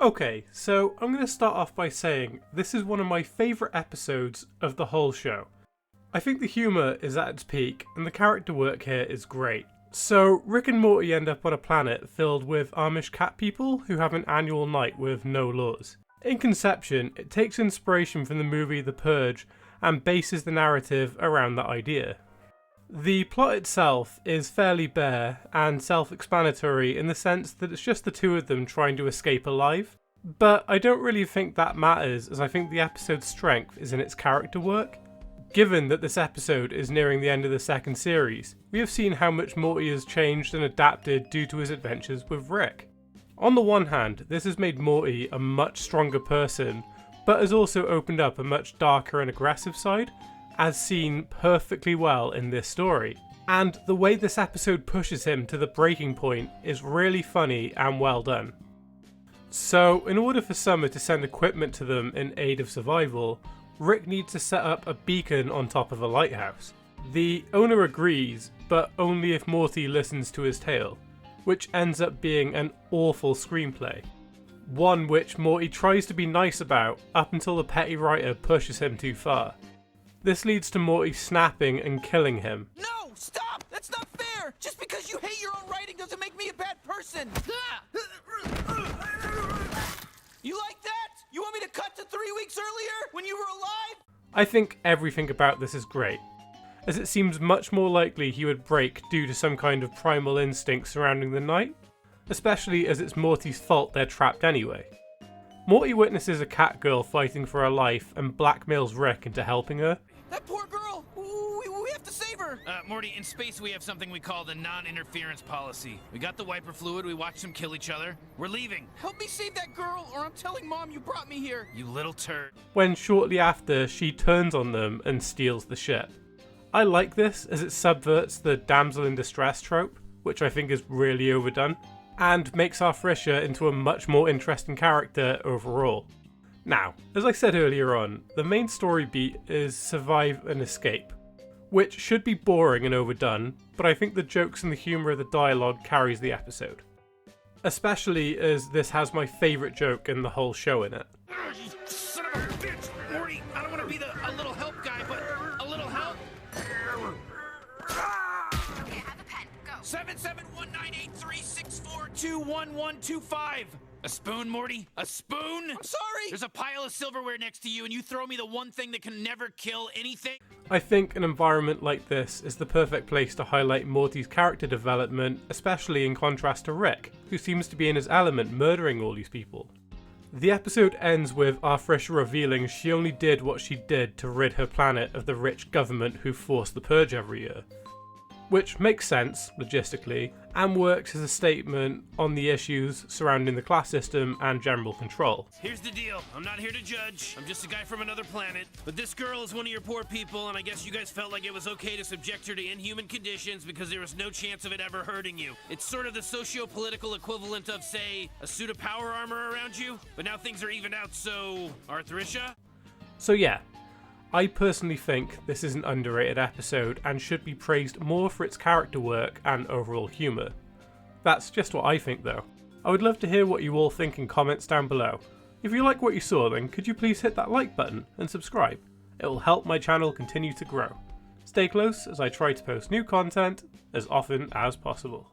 Okay, so I'm going to start off by saying this is one of my favourite episodes of the whole show. I think the humour is at its peak and the character work here is great. So Rick and Morty end up on a planet filled with Amish cat people who have an annual night with no laws. In conception, it takes inspiration from the movie The Purge and bases the narrative around that idea. The plot itself is fairly bare and self-explanatory in the sense that it's just the two of them trying to escape alive, but I don't really think that matters, as I think the episode's strength is in its character work. Given that this episode is nearing the end of the second series, we have seen how much Morty has changed and adapted due to his adventures with Rick. On the one hand, this has made Morty a much stronger person, but has also opened up a much darker and aggressive side, as seen perfectly well in this story. And the way this episode pushes him to the breaking point is really funny and well done. So, in order for Summer to send equipment to them in aid of survival, Rick needs to set up a beacon on top of a lighthouse. The owner agrees, but only if Morty listens to his tale, which ends up being an awful screenplay. One which Morty tries to be nice about up until the petty writer pushes him too far. This leads to Morty snapping and killing him. No! Stop! That's not fair! Just because you hate your own writing doesn't make me a bad person! You like that? You want me to cut to 3 weeks earlier, when you were alive? I think everything about this is great, as it seems much more likely he would break due to some kind of primal instinct surrounding the night, especially as it's Morty's fault they're trapped anyway. Morty witnesses a cat girl fighting for her life and blackmails Rick into helping her. That poor girl! We have to save her! Morty, in space we have something we call the non-interference policy. We got the wiper fluid, we watched them kill each other. We're leaving. Help me save that girl, or I'm telling Mom you brought me here! You little turd. When shortly after, she turns on them and steals the ship. I like this as it subverts the damsel in distress trope, which I think is really overdone, and makes our Frisha into a much more interesting character overall. Now, as I said earlier on, the main story beat is survive and escape, which should be boring and overdone, but I think the jokes and the humour of the dialogue carries the episode. Especially as this has my favourite joke in the whole show in it. You son of a bitch! Morty, I don't want to be a little help guy, but a little help? Okay, have a pen. Go. 771-983-642-1125. A spoon, Morty? A spoon? I'm sorry! There's a pile of silverware next to you and you throw me the one thing that can never kill anything? I think an environment like this is the perfect place to highlight Morty's character development, especially in contrast to Rick, who seems to be in his element murdering all these people. The episode ends with our Frisha revealing she only did what she did to rid her planet of the rich government who forced the purge every year. Which makes sense, logistically, and works as a statement on the issues surrounding the class system and general control. Here's the deal. I'm not here to judge. I'm just a guy from another planet. But this girl is one of your poor people, and I guess you guys felt like it was okay to subject her to inhuman conditions because there was no chance of it ever hurting you. It's sort of the socio-political equivalent of, say, a suit of power armor around you. But now things are evened out, so... Arthricia? So yeah, I personally think this is an underrated episode and should be praised more for its character work and overall humour. That's just what I think though. I would love to hear what you all think in comments down below. If you like what you saw then could you please hit that like button and subscribe? It will help my channel continue to grow. Stay close as I try to post new content as often as possible.